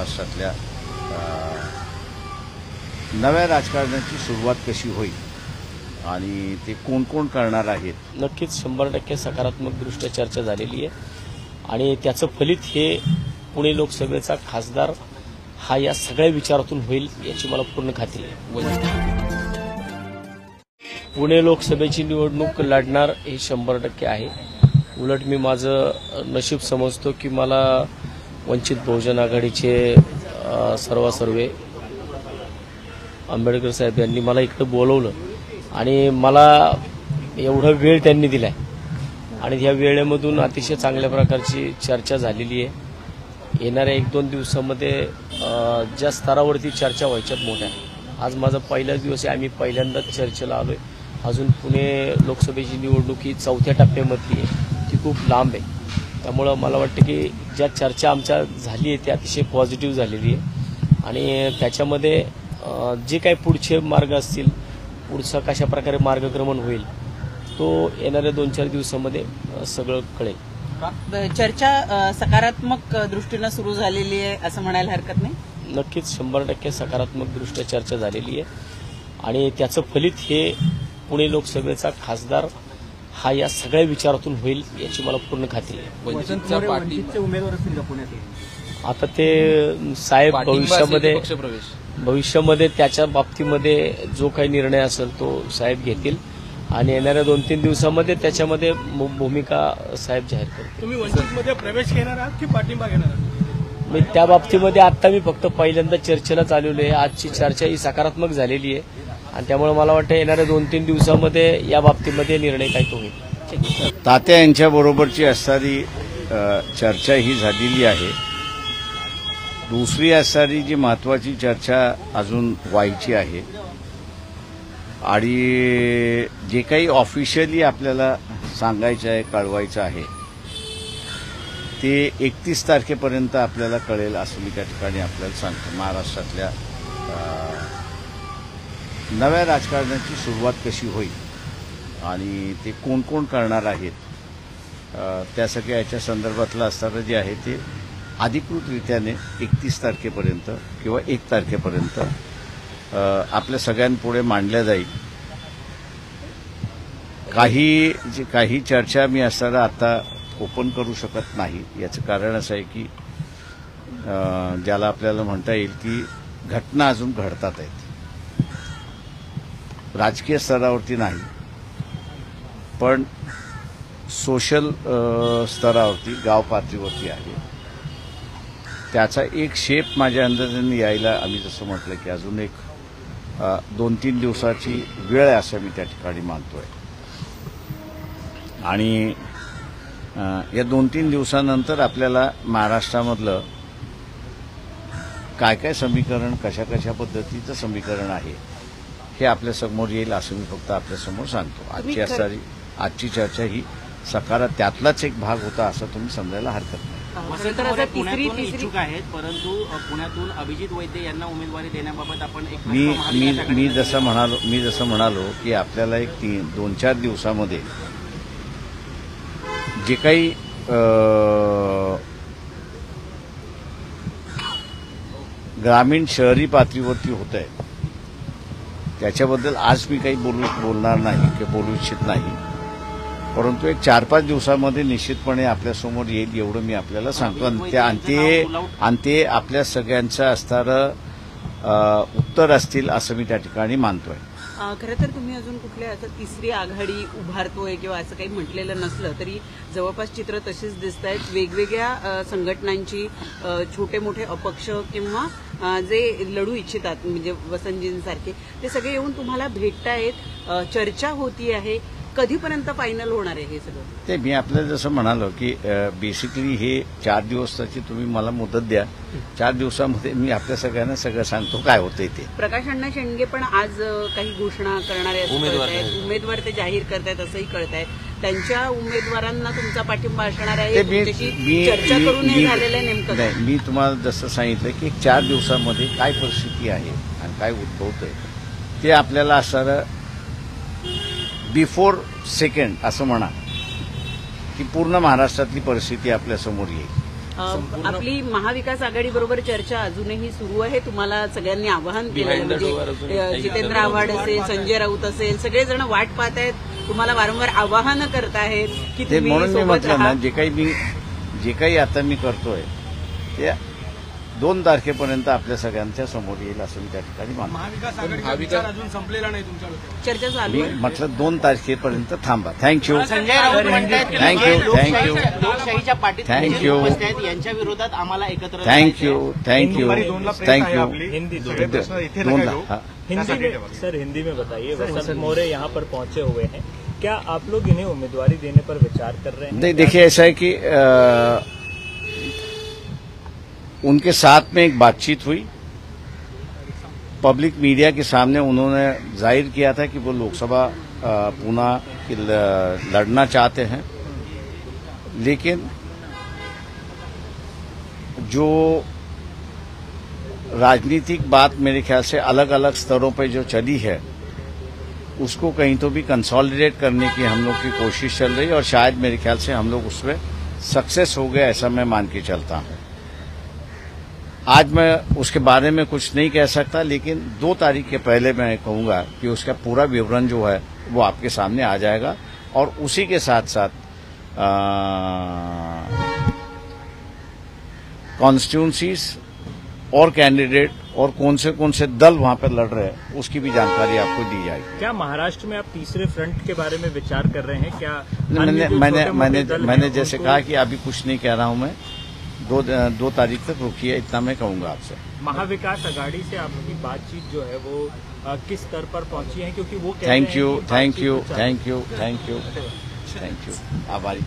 महाराष्ट्रातल्या नव्या राजकारणाची सुरुवात कशी होईल आणि ते कोण कोण करणार आहेत. नक्कीच 100% सकारात्मकदृष्ट्या चर्चा झालेली आहे आणि त्याचं फलित हे पुणे लोकसभेचा खासदार हा या सगळ्या विचारातून होईल याची मला पूर्ण खात्री आहे. पुणे लोकसभेची निवडणूक लढणार हे 100% आहे. उलट मी माझं नशीब समजतो की मला वंचित बहुजन आघाडीचे सर्वे आंबेडकर साहेब यांनी मला इकडे बोलवलं आणि मला एवढा वेळ त्यांनी दिलाय आणि या वेळेमधून अतिशय चांगल्या प्रकारची चर्चा झालेली आहे. येणाऱ्या 1-2 दिवसामध्ये ज्या स्तरावरती चर्चा व्हायच्यात मोठ्या, आज माझा पहिलाच दिवस आहे. आम्ही पहिल्यांदाच चर्चेला आलोय. अजून पुणे लोकसभेची निवडणूक ही 4थ्या टप्प्यामधली आहे, ती खूप लांब आहे. त्यामुळं मला वाटतं की ज्या चर्चा आमच्या झाली आहे ती अतिशय पॉझिटिव्ह झालेली आहे आणि त्याच्यामध्ये जे काही पुढचे मार्ग असतील, पुढचा कशा प्रकारे मार्गक्रमण होईल तो येणाऱ्या 2-4 दिवसामध्ये सगळं कळेल. चर्चा सकारात्मक दृष्टीने सुरू झालेली आहे असं म्हणायला हरकत नाही. नक्कीच 100% सकारात्मकदृष्ट्या चर्चा झालेली आहे आणि त्याचं फलित हे पुणे लोकसभेचा खासदार हा या सगळ्या विचारातून होईल याची मला पूर्ण खात्री आहे. उमेदवार असतील का पुण्यात? आता ते साहेब भविष्यामध्ये त्याच्या बाबतीमध्ये जो काही निर्णय असेल तो साहेब घेतील आणि येणाऱ्या 2-3 दिवसामध्ये त्याच्यामध्ये भूमिका साहेब जाहीर करतील. तुम्ही वंचितमध्ये प्रवेश घेणार आहात की पाठिंबा घेणार आहात? मी त्या बाबतीमध्ये आता मी फक्त पहिल्यांदा चर्चेला चालवलो आहे. आजची चर्चा ही सकारात्मक झालेली आहे आणि त्यामुळे मला वाटतं येणाऱ्या 2-3 दिवसामध्ये या बाबतीमध्ये निर्णय काय तो होईल. तात्या यांच्याबरोबरची असणारी चर्चा ही झालेली आहे. दुसरी असणारी जी महत्वाची चर्चा अजून व्हायची आहे आणि जे काही ऑफिशियली आपल्याला सांगायचं आहे, कळवायचं आहे ते 31 तारखेपर्यंत आपल्याला कळेल असं मी त्या ठिकाणी आपल्याला सांगतो. महाराष्ट्रातल्या नव्या राजकारणाची सुरुवात कशी होईल आणि ते कोण कोण करणार आहेत त्या सगळ्या याच्या संदर्भातलं असणारं जे आहे ते अधिकृतरित्याने 31 तारखेपर्यंत किंवा 1 तारखेपर्यंत आपल्या सगळ्यांपुढे मांडल्या जाईल. काही चर्चा मी असताना आता ओपन करू शकत नाही. याचं कारण असं आहे की ज्याला आपल्याला म्हणता येईल की घटना अजून घडतात आहेत, राजकीय स्तरावरती नाही पण सोशल स्तरावरती, गाव पातळीवरती आहे. त्याचा एक शेप माझ्या अंदाजाने यायला आम्ही जसं म्हटलं की अजून एक 2-3 दिवसाची वेळ आहे असं मी त्या ठिकाणी मानतोय आणि या 2-3 दिवसानंतर आपल्याला महाराष्ट्रामधलं काय काय समीकरण, कशा कशा पद्धतीचं समीकरण आहे हे आपल्या समोर येईल असं मी फक्त आपल्यासमोर सांगतो. आजची चर्चा ही त्यातलाच एक भाग होता असं तुम्ही समजायला हरकत नाही. पुण्यातून इच्छुक आहेत परंतु पुण्यातून अभिजित वैद्य यांना उमेदवारी देण्याबाबत आपण मी जसं म्हणालो की आपल्याला एक 2-4 दिवसामध्ये जे काही ग्रामीण शहरी पातळीवरती होत आहे त्याच्याबद्दल आज मी काही बोलणार नाही किंवा बोलू इच्छित नाही, परंतु एक 4-5 दिवसामध्ये निश्चितपणे आपल्यासमोर येईल एवढं मी आपल्याला सांगतो आणि ते आपल्या सगळ्यांचं असणारं उत्तर असतील असं मी त्या ठिकाणी मानतोय. खरं तर तुम्ही अजून कुठल्या असं तिसरी आघाडी उभारतोय किंवा असं काही म्हटलेलं नसलं तरी जवळपास चित्र तशीच दिसत आहेत. वेगवेगळ्या संघटनांची छोटे मोठे अपक्ष किंवा जे लढू इच्छितात म्हणजे वसंतजींसारखे ते सगळे येऊन तुम्हाला भेटतायत, चर्चा होती आहे. कधीपर्यंत फायनल होणार आहे हे सगळं? ते मी आपल्याला जसं म्हणालो की बेसिकली हे 4 दिवसाची तुम्ही मला मुदत द्या. 4 दिवसामध्ये मी आपल्या सगळ्यांना सगळं सांगतो काय होतंय ते. प्रकाश अण्णा शेंडगे पण आज काही घोषणा करणारे उमेदवार ते जाहीर करतायत असंही कळतायत. त्यांच्या उमेदवारांना तुमचा पाठिंबा असणार आहे चर्चा करून हे झालेलं आहे नेमकं नाही. मी तुम्हाला जसं सांगितलं की 4 दिवसामध्ये काय परिस्थिती आहे आणि काय उद्भवतंय ते आपल्याला असणारं बिफोर सेकंड असं म्हणा की पूर्ण महाराष्ट्रातली परिस्थिती आपल्यासमोर येईल. आपली महाविकास आघाडी बरोबर चर्चा अजूनही सुरू आहे. तुम्हाला सगळ्यांनी आवाहन केलं, म्हणजे जितेंद्र आव्हाड असेल, संजय राऊत असेल, सगळेजण वाट पाहत आहेत, तुम्हाला वारंवार आवाहन करतायत की ते तुम्ही म्हणून मी सोबत म्हटलं ना, राहा. जे काही आता मी करतोय ते 2 तारखेपर्यंत आपल्या सगळ्यांच्या समोर येईल असं मी त्या ठिकाणी मानतो. महाविकास आघाडीचा विचार अजून संपलेला नाही तुमच्या डोक्यात. चर्चा चालू मी आहे. म्हटलं 2 तारखेपर्यंत थांबा. थँक्यू. संजय राऊत म्हणतात की Thank you, thank you. लोकशाहीच्या पाठीत Thank जे you. उपस्थित आहेत यांच्या विरोधात आम्हाला एकत्र थँक्यू. हिंदी में सर, हिंदी में बताइए। वसंत मोरे यहाँ पर पहुंचे हुए हैं, क्या आप लोग इन्हें उम्मीदवारी देने पर विचार कर रहे हैं? नहीं, देखिए ऐसा है कि उनके साथ में एक बातचीत हुई, पब्लिक मीडिया के सामने उन्होंने जाहिर किया था कि वो लोकसभा पुणे की लड़ना चाहते हैं, लेकिन जो राजनीतिक बात मेरे ख्याल से अलग अलग स्तरों पर जो चली है उसको कहीं तो भी कंसोलिडेट करने की हम लोग की कोशिश चल रही है और शायद मेरे ख्याल से हम लोग उसमें सक्सेस हो गए, ऐसा मैं मान के चलता हूं। आज मैं उसके बारे में कुछ नहीं कह सकता, लेकिन 2 तारीख के पहले मैं कहूंगा कि उसका पूरा विवरण जो है वो आपके सामने आ जाएगा और उसी के साथ साथ कॉन्स्टिट्यूंसीज और कैंडिडेट और कौन से दल वहां पर लड़ रहे हैं उसकी भी जानकारी आपको दी जाएगी। क्या महाराष्ट्र में आप तीसरे फ्रंट के बारे में विचार कर रहे हैं? क्या अन्य जो मैंने छोटे-मोटे दल मैंने हैं, जैसे उनको- कहा कि अभी कुछ नहीं कह रहा हूं मैं, 2 तारीख तक रुकिए, इतना मैं कहूंगा आपसे। महाविकास आघाड़ी से आपकी बातचीत जो है वो किस स्तर पर पहुंची है? क्योंकि वो थैंक यू, आभारी।